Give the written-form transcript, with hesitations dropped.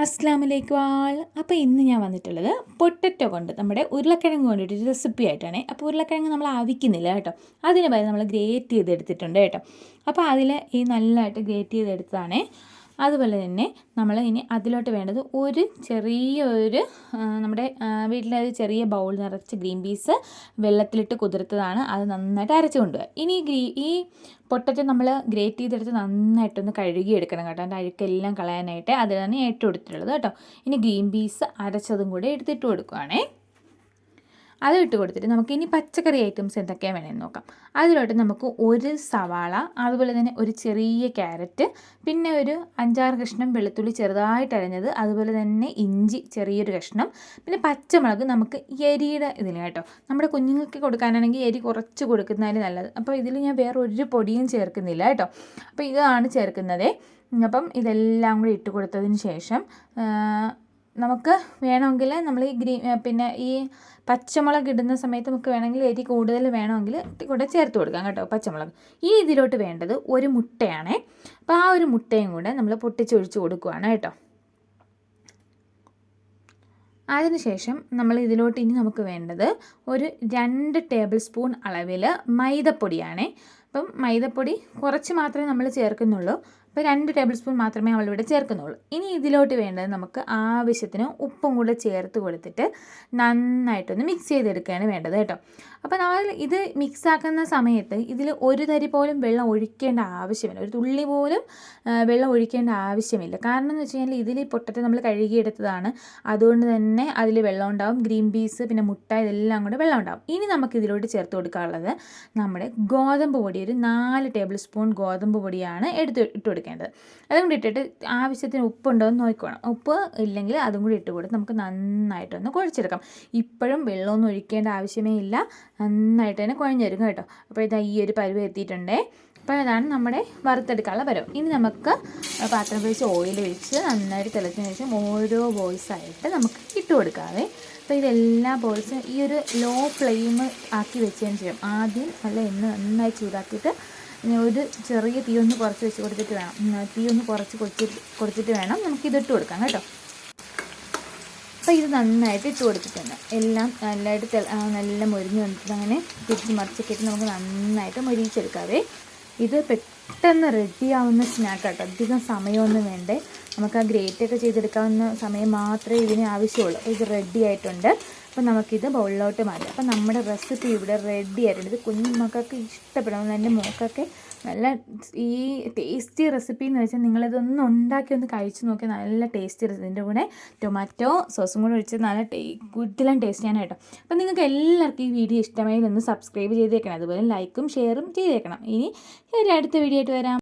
അസ്സലാമലൈക്കും ആൾ. അപ്പോൾ ഇന്ന് ഞാൻ വന്നിട്ടുള്ളത് പൊട്ടറ്റോ കൊണ്ട് നമ്മുടെ ഉരുളക്കിഴങ്ങ് കൊണ്ടിട്ടൊരു റെസിപ്പി ആയിട്ടാണ്. അപ്പോൾ ഉരുളക്കിഴങ്ങ് നമ്മൾ ആവിക്കുന്നില്ല കേട്ടോ, അതിന് പകരം നമ്മൾ ഗ്രേറ്റ് ചെയ്തെടുത്തിട്ടുണ്ട് കേട്ടോ. അപ്പോൾ അതിൽ ഈ നല്ലതായിട്ട് ഗ്രേറ്റ് ചെയ്തെടുത്തതാണ്. അതുപോലെ തന്നെ നമ്മൾ ഇനി അതിലോട്ട് വേണ്ടത് ഒരു ചെറിയൊരു നമ്മുടെ വീട്ടിലെ ഒരു ചെറിയ ബൗൾ നിറച്ച് ഗ്രീൻ പീസ് വെള്ളത്തിലിട്ട് കുതിർത്തതാണ്. അത് നന്നായിട്ട് അരച്ച് കൊണ്ടുപോകുക. ഇനി ഈ പൊട്ടറ്റോ നമ്മൾ ഗ്രേറ്റ് ചെയ്തെടുത്ത് നന്നായിട്ടൊന്ന് കഴുകിയെടുക്കണം കേട്ടോ, അതിൻ്റെ അഴുക്കെല്ലാം കളയാനായിട്ട്. അതിലാണ് ഏറ്റവും എടുത്തിട്ടുള്ളത് കേട്ടോ. ഇനി ഗ്രീൻ പീസ് അരച്ചതും കൂടെ എടുത്തിട്ട് കൊടുക്കുകയാണേ. അത് ഇട്ട് കൊടുത്തിട്ട് നമുക്ക് ഇനി പച്ചക്കറി ഐറ്റംസ് എന്തൊക്കെയാണ് വേണമെന്ന് നോക്കാം. അതിലോട്ട് നമുക്ക് ഒരു സവാള, അതുപോലെ തന്നെ ഒരു ചെറിയ ക്യാരറ്റ്, പിന്നെ ഒരു 5-6 കഷ്ണം വെളുത്തുള്ളി ചെറുതായിട്ട് അരിഞ്ഞത്, അതുപോലെ തന്നെ ഇഞ്ചി ചെറിയൊരു കഷ്ണം, പിന്നെ പച്ചമുളക് നമുക്ക് എരിയുടെ ഇതിന് കേട്ടോ. നമ്മുടെ കുഞ്ഞുങ്ങൾക്ക് കൊടുക്കാനാണെങ്കിൽ എരി കുറച്ച് കൊടുക്കുന്നതിന് നല്ലത്. അപ്പോൾ ഇതിൽ ഞാൻ വേറെ ഒരു പൊടിയും ചേർക്കുന്നില്ല കേട്ടോ. അപ്പോൾ ഇതാണ് ചേർക്കുന്നത്. അപ്പം ഇതെല്ലാം കൂടി ഇട്ട് കൊടുത്തതിന് ശേഷം നമുക്ക് വേണമെങ്കിൽ നമ്മൾ പിന്നെ ഈ പച്ചമുളക് ഇടുന്ന സമയത്ത് നമുക്ക് വേണമെങ്കിൽ എരി കൂടുതൽ വേണമെങ്കിൽ കൂടെ ചേർത്ത് കൊടുക്കാം കേട്ടോ, പച്ചമുളക്. ഈ ഇതിലോട്ട് വേണ്ടത് ഒരു മുട്ടയാണേ. അപ്പോൾ ആ ഒരു മുട്ടയും കൂടെ നമ്മൾ പൊട്ടിച്ചൊഴിച്ച് കൊടുക്കുകയാണ് കേട്ടോ. അതിനുശേഷം നമ്മൾ ഇതിലോട്ട് ഇനി നമുക്ക് വേണ്ടത് ഒരു 2 ടേബിൾ സ്പൂൺ അളവിൽ മൈദപ്പൊടിയാണേ. അപ്പം മൈദപ്പൊടി കുറച്ച് മാത്രമേ നമ്മൾ ചേർക്കുന്നുള്ളൂ. അപ്പോൾ 2 ടേബിൾ സ്പൂൺ മാത്രമേ നമ്മളിവിടെ ചേർക്കുന്നുള്ളൂ. ഇനി ഇതിലോട്ട് വേണ്ടത് നമുക്ക് ആവശ്യത്തിന് ഉപ്പും കൂടെ ചേർത്ത് കൊടുത്തിട്ട് നന്നായിട്ടൊന്ന് മിക്സ് ചെയ്തെടുക്കുകയാണ് വേണ്ടത് കേട്ടോ. അപ്പോൾ നമ്മൾ ഇത് മിക്സാക്കുന്ന സമയത്ത് ഇതിൽ ഒരു തരി പോലും വെള്ളം ഒഴിക്കേണ്ട ആവശ്യമില്ല, ഒരു തുള്ളി പോലും വെള്ളം ഒഴിക്കേണ്ട ആവശ്യമില്ല. കാരണം എന്ന് വെച്ച് കഴിഞ്ഞാൽ ഇതിൽ പൊട്ടറ്റോ നമ്മൾ കഴുകിയെടുത്തതാണ്, അതുകൊണ്ട് തന്നെ അതിൽ വെള്ളം ഉണ്ടാവും. ഗ്രീൻ പീസ് പിന്നെ മുട്ട ഇതെല്ലാം കൂടെ വെള്ളം ഉണ്ടാവും. ഇനി നമുക്ക് ഇതിലോട്ട് ചേർത്ത് കൊടുക്കാനുള്ളത് നമ്മുടെ ഗോതമ്പ് പൊടി, ഒരു 4 ടേബിൾ സ്പൂൺ ഗോതമ്പ് പൊടിയാണ് ഇട്ട് കൊടുക്കേണ്ടത്. അതും കൂടി ഇട്ടിട്ട് ആവശ്യത്തിന് ഉപ്പുണ്ടോ എന്ന് നോക്കണം. ഉപ്പ് ഇല്ലെങ്കിൽ അതും കൂടി ഇട്ട് കൊടുത്ത് നമുക്ക് നന്നായിട്ടൊന്ന് കുഴച്ചെടുക്കാം. ഇപ്പോഴും വെള്ളമൊന്നും ഒഴിക്കേണ്ട ആവശ്യമേ ഇല്ല, നന്നായിട്ട് തന്നെ കുഴഞ്ഞെടുക്കും കേട്ടോ. അപ്പോൾ ഇതാ ഈ ഒരു പരുവം എത്തിയിട്ടുണ്ടേ. അപ്പോൾ അതാണ് നമ്മുടെ വറുത്തെടുക്കാനുള്ള പരുവം. ഇനി നമുക്ക് പാത്രം വെച്ച് ഓയിൽ ഒഴിച്ച് നന്നായിട്ട് തിളച്ചതിന് ശേഷം ഓരോ ബോൾസായിട്ട് നമുക്ക് ഇട്ട് കൊടുക്കാവേ. അപ്പോൾ ഇതെല്ലാ ബോൾസും ഈ ഒരു ലോ ഫ്ലെയിം ആക്കി വെച്ചതിന് ശേഷം ആദ്യം നല്ല എണ്ണ നന്നായി ചൂടാക്കിയിട്ട് ഒരു ചെറിയ തീ ഒന്ന് കുറച്ച് വെച്ച് കൊടുത്തിട്ട് വേണം, തീ ഒന്ന് കുറച്ച് കൊടുത്തിട്ട് വേണം നമുക്കിതിട്ട് കൊടുക്കാം കേട്ടോ. അപ്പോൾ ഇത് നന്നായിട്ട് ഇട്ട് കൊടുത്തിട്ടുണ്ട്. എല്ലാം നല്ലതായിട്ട് നല്ല മൊരിഞ്ഞ് വന്നിട്ട് അങ്ങനെ തിരിച്ച് മറിച്ചൊക്കെ ഇട്ട് നമുക്ക് നന്നായിട്ട് മൊരിച്ചെടുക്കാവേ. ഇത് പെട്ടെന്ന് റെഡിയാവുന്ന സ്നാക്ക് കേട്ടോ, അധികം സമയമൊന്നും വേണ്ടേ. നമുക്ക് ആ ഗ്രേറ്റൊക്കെ ചെയ്തെടുക്കാവുന്ന സമയം മാത്രമേ ഇതിന് ആവശ്യമുള്ളൂ. അപ്പോൾ ഇത് റെഡി ആയിട്ടുണ്ട്. അപ്പോൾ നമുക്കിത് ബൗളിലോട്ട് മാറ്റാം. അപ്പോൾ നമ്മുടെ റെസിപ്പി ഇവിടെ റെഡി ആയിട്ടുണ്ട്. ഇത് കുഞ്ഞുമക്കൾക്ക് ഇഷ്ടപ്പെടും. എൻ്റെ മോക്കൊക്കെ നല്ല ഈ ടേസ്റ്റി റെസിപ്പി എന്ന് വെച്ചാൽ നിങ്ങളിതൊന്ന് ഉണ്ടാക്കി ഒന്ന് കഴിച്ച് നോക്കിയാൽ നല്ല ടേസ്റ്റി റെസിപ്പി. ഇതിൻ്റെ കൂടെ ടൊമാറ്റോ സോസും കൂടെ ഒഴിച്ച് നല്ല കൂടുതലും ടേസ്റ്റിയാണ് കേട്ടോ. അപ്പോൾ നിങ്ങൾക്ക് എല്ലാവർക്കും ഈ വീഡിയോ ഇഷ്ടമായി ഒന്ന് സബ്സ്ക്രൈബ് ചെയ്തേക്കണം, അതുപോലെ ലൈക്കും ഷെയറും ചെയ്തേക്കണം. ഇനി ഒരു അടുത്ത വീഡിയോ ആയിട്ട് വരാം.